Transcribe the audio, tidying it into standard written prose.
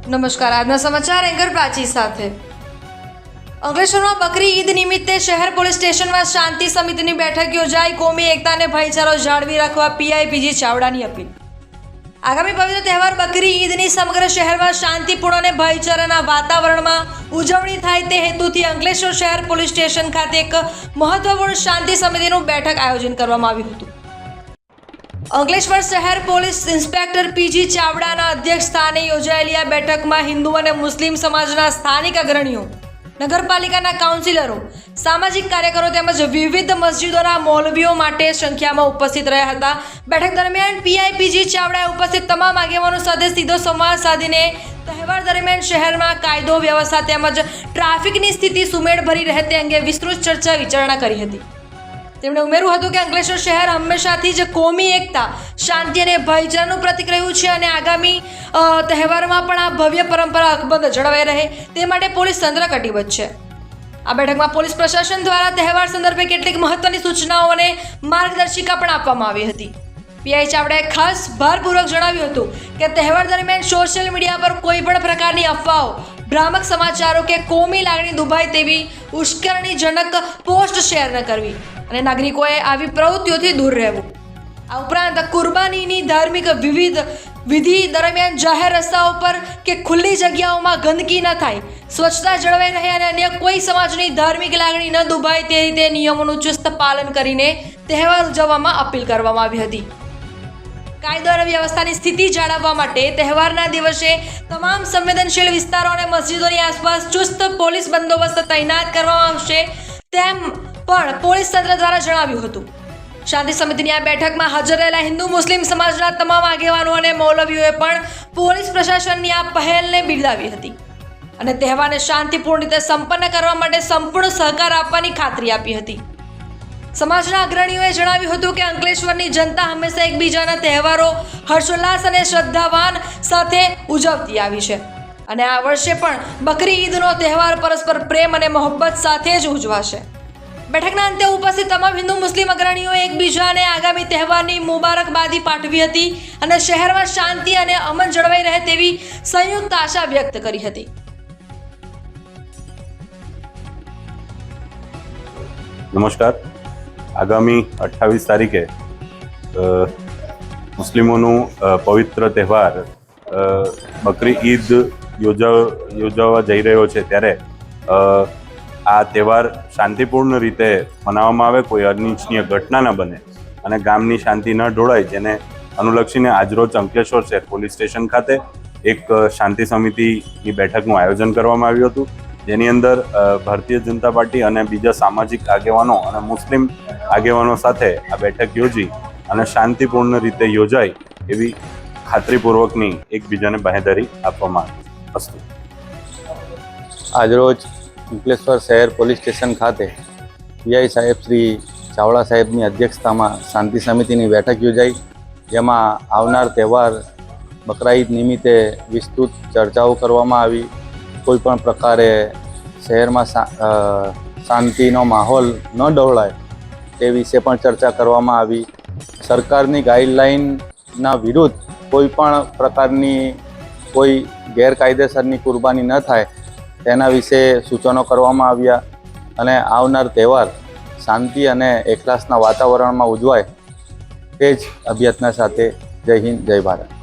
નમસ્કાર, આજના સમાચાર એંકર પ્રાચી સાથે। અંકલેશ્વરમાં બકરી ઈદ નિમિત્તે શહેર પોલીસ સ્ટેશનમાં શાંતિ સમિતિની બેઠક યોજાઈ। કોમી એકતા અને ભાઈચારો જાળવી રાખવા પીઆઈ પીજી ચાવડાની અપીલ। આગામી પવિત્ર તહેવાર બકરી ઈદની સમગ્ર શહેરમાં શાંતિપૂર્ણ અને ભાઈચારાના વાતાવરણમાં ઉજવણી થાય તે હેતુથી અંકલેશ્વર શહેર પોલીસ સ્ટેશન ખાતે એક મહત્વપૂર્ણ શાંતિ સમિતિનું બેઠક આયોજન કરવામાં આવ્યું હતું। અંકલેશ્વર શહેર પોલીસ ઇન્સ્પેક્ટર પીજી ચાવડાના અધ્યક્ષ સ્થાને યોજાયેલી આ બેઠકમાં હિન્દુ અને મુસ્લિમ સમાજના સ્થાનિક અગ્રણીઓ, નગરપાલિકાના કાઉન્સિલરો, સામાજિક કાર્યકરો તેમજ વિવિધ મસ્જિદોના મૌલવીઓ માટે સંખ્યામાં ઉપસ્થિત રહ્યા હતા। બેઠક દરમિયાન પીઆઈ પીજી ચાવડાએ ઉપસ્થિત તમામ આગેવાનો સાથે સીધો સંવાદ સાધીને તહેવાર દરમિયાન શહેરમાં કાયદો વ્યવસ્થા તેમજ ટ્રાફિકની સ્થિતિ સુમેળભરી રહે તે અંગે વિસ્તૃત ચર્ચા વિચારણા કરી હતી। તેમણે ઉમેર્યું હતું કે અંકલેશ્વર શહેર હંમેશાથી જ કોમી એકતા, શાંતિ અને ભાઈચારાનું પ્રતીક રહ્યું છે અને આગામી તહેવારમાં પણ આ ભવ્ય પરંપરા અકબંધ જળવાઈ રહે તે માટે પોલીસ તંત્ર કટિબદ્ધ છે। આ બેઠકમાં પોલીસ પ્રશાસન દ્વારા તહેવાર સંદર્ભે કેટલીક મહત્વની સૂચનાઓ અને માર્ગદર્શિકા પણ આપવામાં આવી હતી। પીઆઈ ચાવડાએ ખાસ ભારપૂર્વક જણાવ્યું હતું કે તહેવાર દરમિયાન સોશિયલ મીડિયા પર કોઈ પણ પ્રકારની અફવાઓ, ભ્રામક સમાચારો કે કોમી લાગણી દુભાય તેવી ઉશ્કેરણીજનક પોસ્ટ શેર ન કરવી અને નાગરિકોએ આવી પ્રવૃત્તિઓથી દૂર રહેવું। આ ઉપરાંત કુરબાનીની ધાર્મિક વિધિ દરમિયાન જાહેર રસ્તાઓ પર કે ખુલ્લી જગ્યાઓમાં ગંદકી ન થાય, સ્વચ્છતા જળવાઈ રહે અને અન્ય કોઈ સમાજની ધાર્મિક લાગણી ન દુભાય તે રીતે નિયમોનું ચુસ્ત પાલન કરીને તહેવાર ઉજવવામાં અપીલ કરવામાં આવી હતી। કાયદો અને વ્યવસ્થાની સ્થિતિ જાળવવા માટે તહેવારના દિવસે તમામ સંવેદનશીલ વિસ્તારો અને મસ્જિદોની આસપાસ ચુસ્ત પોલીસ બંદોબસ્ત તૈનાત કરવામાં આવશે તેમ પણ પોલીસ તંત્ર દ્વારા જણાવ્યું હતું। શાંતિ સમિતિની આ બેઠકમાં હાજર રહેલા હિન્દુ મુસ્લિમ સમાજના તમામ આગેવાનો અને મૌલવીઓએ પણ પોલીસ પ્રશાસનની આ પહેલને બિરદાવી હતી અને તહેવારને શાંતિપૂર્ણ રીતે સંપન્ન કરવા માટે સંપૂર્ણ સહકાર આપવાની ખાતરી આપી હતી। સમાજના અગ્રણીઓએ જણાવ્યું હતું કે અંકલેશ્વરની જનતા હંમેશા એકબીજાના તહેવારો હર્ષોલ્લાસ અને શ્રદ્ધાવાન સાથે ઉજવતી આવી છે અને આ વર્ષે પણ બકરી ઈદનો તહેવાર પરસ્પર પ્રેમ અને મોહબ્બત સાથે જ ઉજવાશે। બેઠકના અંતે ઉપસ્થિત તમામ હિન્દુ મુસ્લિમ અગ્રણીઓએ એકબીજાને આગામી તહેવારની મુબારકબાદી પાઠવી હતી અને શહેરમાં શાંતિ અને અમન જળવાઈ રહે તેવી સંયુક્ત આશા વ્યક્ત કરી હતી। નમસ્કાર। આગામી 28 તારીખે મુસ્લિમોનું પવિત્ર તહેવાર બકરી ઈદ યોજાવા જઈ રહ્યો છે ત્યારે આ તહેવાર શાંતિપૂર્ણ રીતે મનાવવામાં આવે, કોઈ અનિચ્છનીય ઘટના ન બને અને ગામની શાંતિ ન ઢોળાય, જેને અનુલક્ષીને આજરોજ અંકલેશ્વર શહેર પોલીસ સ્ટેશન ખાતે એક શાંતિ સમિતિની બેઠકનું આયોજન કરવામાં આવ્યું હતું, જેની અંદર ભારતીય જનતા પાર્ટી અને બીજા સામાજિક આગેવાનો અને મુસ્લિમ આગેવાનો સાથે આ બેઠક યોજી અને શાંતિપૂર્ણ રીતે યોજાય એવી ખાતરીપૂર્વકની એકબીજાને બાંહેધરી આપવામાં આવી હતી। આજરોજ અંકલેશ્વર શહેર પોલીસ સ્ટેશન ખાતે પીઆઈ સાહેબ શ્રી ચાવડા સાહેબની અધ્યક્ષતામાં શાંતિ સમિતિની બેઠક યોજાઈ, જેમાં આવનાર તહેવાર બકરા ઈદ નિમિત્તે વિસ્તૃત ચર્ચાઓ કરવામાં આવી। કોઈપણ પ્રકારે શહેરમાં શાંતિનો માહોલ ન ડહોળાય તે વિશે પણ ચર્ચા કરવામાં આવી। સરકારની ગાઈડલાઇનના વિરુદ્ધ કોઈપણ પ્રકારની કોઈ ગેરકાયદેસરની કુરબાની ન થાય તેના વિશે સૂચનો કરવામાં આવ્યા અને આવનાર તહેવાર શાંતિ અને એકલાસના વાતાવરણમાં ઉજવાય તે જ અભ્યર્થના સાથે જય હિન્દ, જય ભારત।